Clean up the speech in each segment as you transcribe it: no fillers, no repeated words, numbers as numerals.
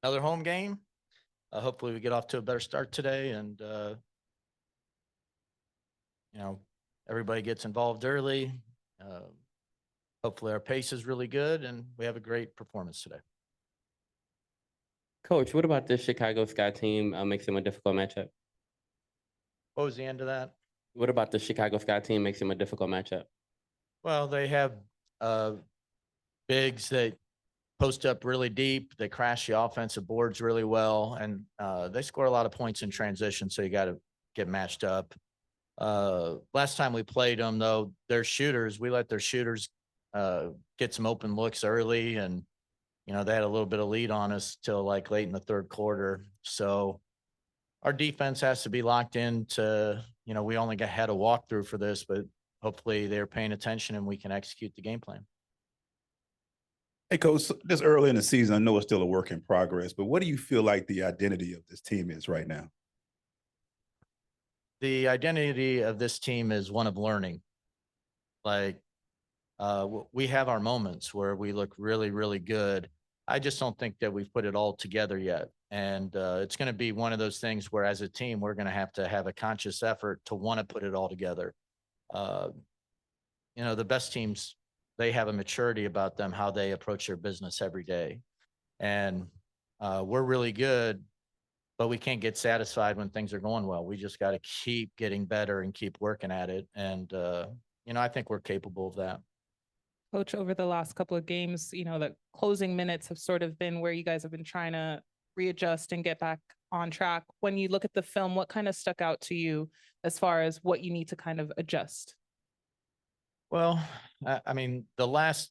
another home game. Hopefully we get off to a better start today and, you know, everybody gets involved early. Uh, Hopefully our pace is really good and we have a great performance today. Coach, what about this Chicago Sky team makes them a difficult matchup? What was the end of that? What about the Chicago Sky team makes them a difficult matchup? Well, they have uh, bigs that post up really deep. They crash the offensive boards really well, and they score a lot of points in transition. So you got to get matched up. Last time we played them, though, their shooters, we let their shooters get some open looks early, and they had a little bit of lead on us till like late in the third quarter. So our defense has to be locked into. We only had a walkthrough for this, but hopefully they're paying attention and we can execute the game plan. Hey, Coach, this early in the season, I know it's still a work in progress, but what do you feel like the identity of this team is right now? The identity of this team is one of learning. Like, we have our moments where we look really, really good. I just don't think that we've put it all together yet. And it's going to be one of those things where, as a team, we're going to have a conscious effort to want to put it all together. Uh, the best teams, they have a maturity about them, how they approach their business every day. And we're really good, but we can't get satisfied when things are going well. We just got to keep getting better and keep working at it. And, I think we're capable of that. Coach, over the last couple of games, the closing minutes have sort of been where you guys have been trying to readjust and get back on track. When you look at the film, what kind of stuck out to you as far as what you need to kind of adjust? Well, I mean, the last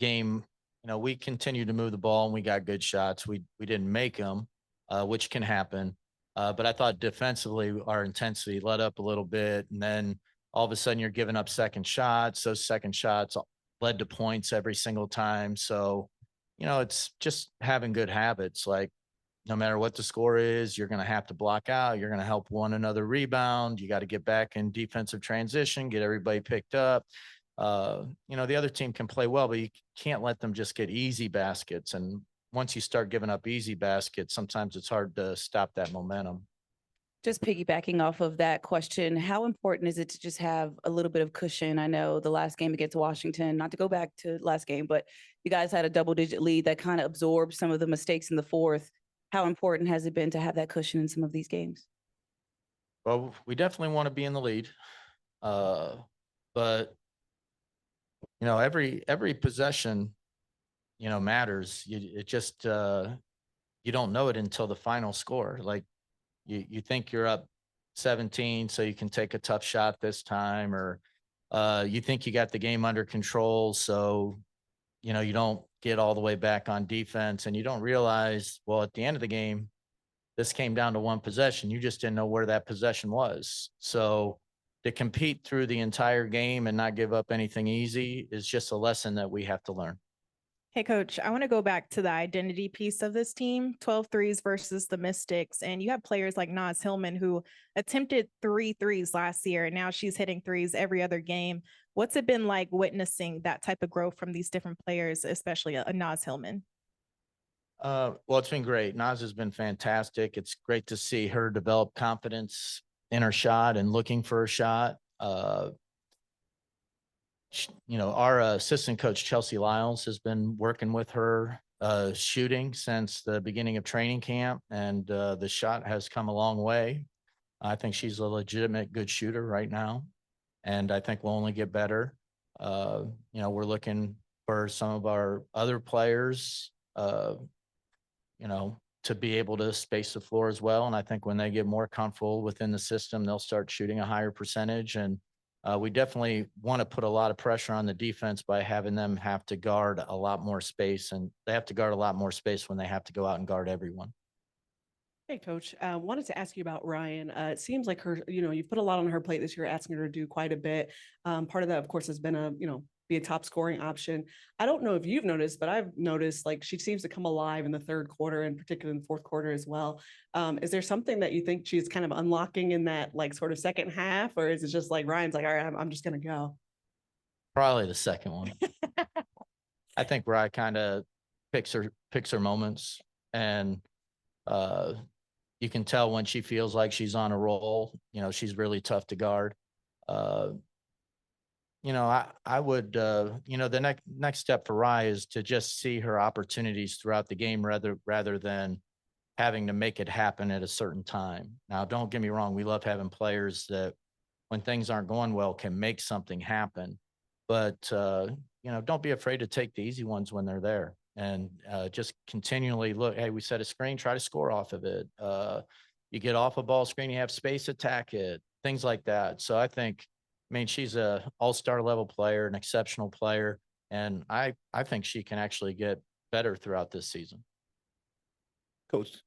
game, we continued to move the ball and we got good shots. We didn't make them, which can happen. But I thought defensively, our intensity let up a little bit. And then all of a sudden you're giving up second shots. Those second shots led to points every single time. So, it's just having good habits. Like, no matter what the score is, you're going to have to block out. You're going to help one another rebound. You got to get back in defensive transition, get everybody picked up. The other team can play well, but you can't let them just get easy baskets. And once you start giving up easy baskets, sometimes it's hard to stop that momentum. Just piggybacking off of that question, how important is it to just have a little bit of cushion? I know the last game against Washington, not to go back to last game, but you guys had a double-digit lead that kind of absorbed some of the mistakes in the fourth. How important has it been to have that cushion in some of these games? Well, we definitely want to be in the lead. But every possession, matters. It just you don't know it until the final score. Like, you think you're up 17, so you can take a tough shot this time, or you think you got the game under control, so you don't get all the way back on defense, and you don't realize, well, at the end of the game, this came down to one possession. You just didn't know where that possession was. So to compete through the entire game and not give up anything easy is just a lesson that we have to learn. Hey, Coach, I want to go back to the identity piece of this team, 12 threes versus the Mystics. And you have players like Naz Hillman, who attempted 3 threes last year, and now she's hitting threes every other game. What's it been like witnessing that type of growth from these different players, especially a Naz Hillman? Well, it's been great. Naz has been fantastic. It's great to see her develop confidence in her shot and looking for a shot. Our assistant coach, Chelsea Lyles, has been working with her shooting since the beginning of training camp, and the shot has come a long way. I think she's a legitimate good shooter right now, and I think we'll only get better. We're looking for some of our other players, to be able to space the floor as well. And I think when they get more comfortable within the system, they'll start shooting a higher percentage. And we definitely want to put a lot of pressure on the defense by having them have to guard a lot more space, and they have to guard a lot more space when they have to go out and guard everyone. Hey, Coach, wanted to ask you about Ryan. It seems like her, you've put a lot on her plate this year, asking her to do quite a bit. Part of that, of course, has been be a top scoring option. I don't know if you've noticed, but I've noticed like she seems to come alive in the third quarter and particularly in the fourth quarter as well. Is there something that you think she's kind of unlocking in that like sort of second half, or is it just like Ryan's like, all right, I'm just going to go? Probably the second one. I think Ryan kind of picks her moments. and you can tell when she feels like she's on a roll. You know, she's really tough to guard. You know, I would, you know, the next step for Rye is to just see her opportunities throughout the game rather than having to make it happen at a certain time. Now, don't get me wrong, we love having players that when things aren't going well can make something happen. But you know, don't be afraid to take the easy ones when they're there and just continually look, hey, we set a screen, try to score off of it. You get off a ball screen, you have space, attack it, things like that. So I think, I mean, she's a all-star level player, an exceptional player, and I think she can actually get better throughout this season. Coach,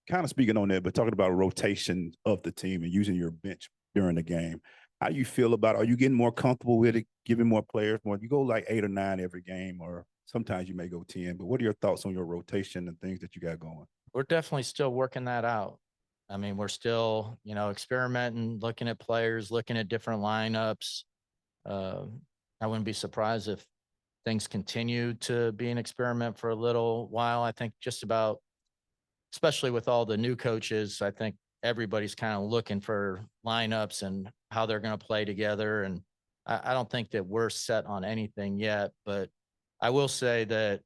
kind of speaking on that, but talking about rotation of the team and using your bench during the game. How do you feel about it? Are you getting more comfortable with it, giving more players more? You go like 8 or 9 every game, or sometimes you may go 10, but what are your thoughts on your rotation and things that you got going? We're definitely still working that out. I mean, we're still, you know, experimenting, looking at players, looking at different lineups. I wouldn't be surprised if things continue to be an experiment for a little while. I think just about, especially with all the new coaches, I think everybody's kind of looking for lineups and how they're going to play together. And I don't think that we're set on anything yet, but I will say that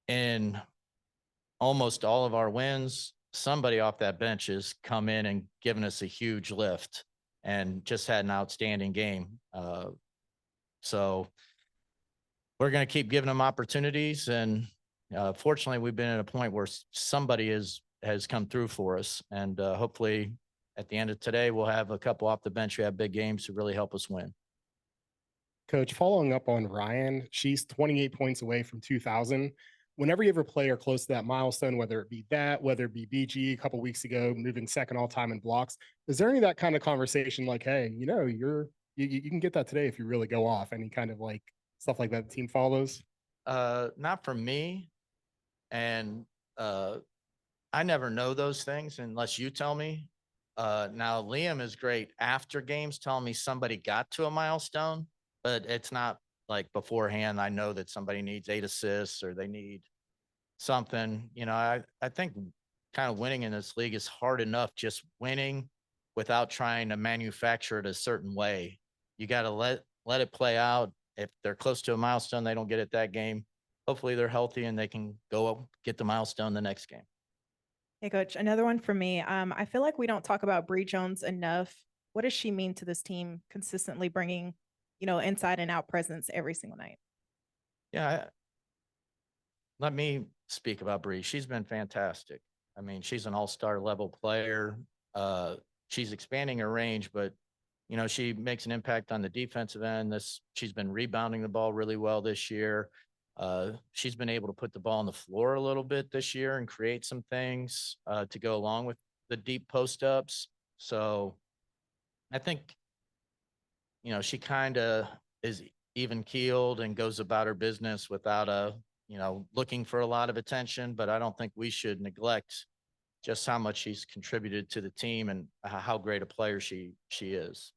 in almost all of our wins, somebody off that bench has come in and given us a huge lift and just had an outstanding game. So we're going to keep giving them opportunities. And fortunately, we've been at a point where somebody has come through for us. And hopefully at the end of today, we'll have a couple off the bench who have big games to really help us win. Coach, following up on Ryan, she's 28 points away from 2,000. Whenever you have a player close to that milestone, whether it be that, whether it be BG a couple weeks ago, moving second all time in blocks, is there any of that kind of conversation like, hey, you know, you can get that today if you really go off? Any kind of like stuff like that the team follows? Not for me. And I never know those things unless you tell me. Now Liam is great after games telling me somebody got to a milestone, but it's not like beforehand. I know that somebody needs 8 assists or they need something. You know, I think kind of winning in this league is hard enough, just winning without trying to manufacture it a certain way. You got to let it play out. If they're close to a milestone, they don't get it that game. Hopefully they're healthy and they can go get the milestone the next game. Hey, Coach, another one for me. I feel like we don't talk about Bree Jones enough. What does she mean to this team, consistently bringing, you know, inside and out presence every single night? Yeah. Let me speak about Bree. She's been fantastic. I mean, she's an all-star level player. She's expanding her range, but you know, she makes an impact on the defensive end. She's been rebounding the ball really well this year. She's been able to put the ball on the floor a little bit this year and create some things to go along with the deep post ups. So I think, you know, she kind of is even keeled and goes about her business without looking for a lot of attention. But I don't think we should neglect just how much she's contributed to the team and how great a player she is.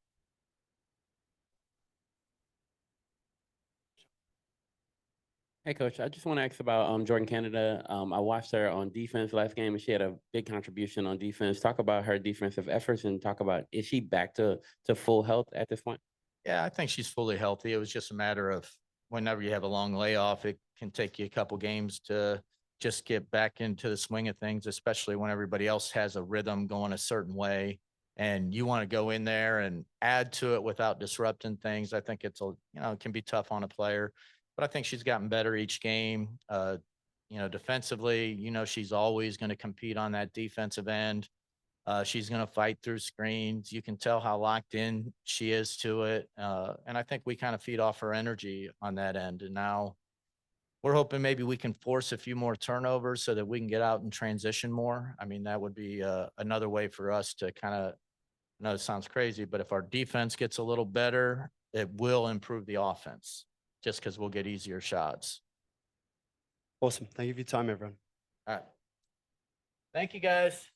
Hey, Coach, I just want to ask about Jordan Canada. I watched her on defense last game, and she had a big contribution on defense. Talk about her defensive efforts and talk about, is she back to full health at this point? Yeah, I think she's fully healthy. It was just a matter of whenever you have a long layoff, it can take you a couple games to just get back into the swing of things, especially when everybody else has a rhythm going a certain way and you want to go in there and add to it without disrupting things. I think it can be tough on a player, but I think she's gotten better each game. Defensively, she's always going to compete on that defensive end. She's going to fight through screens. You can tell how locked in she is to it. And I think we kind of feed off her energy on that end. And now we're hoping maybe we can force a few more turnovers so that we can get out and transition more. I mean, that would be another way for us to kind of, I know it sounds crazy, but if our defense gets a little better, it will improve the offense just because we'll get easier shots. Awesome. Thank you for your time, everyone. All right. Thank you, guys.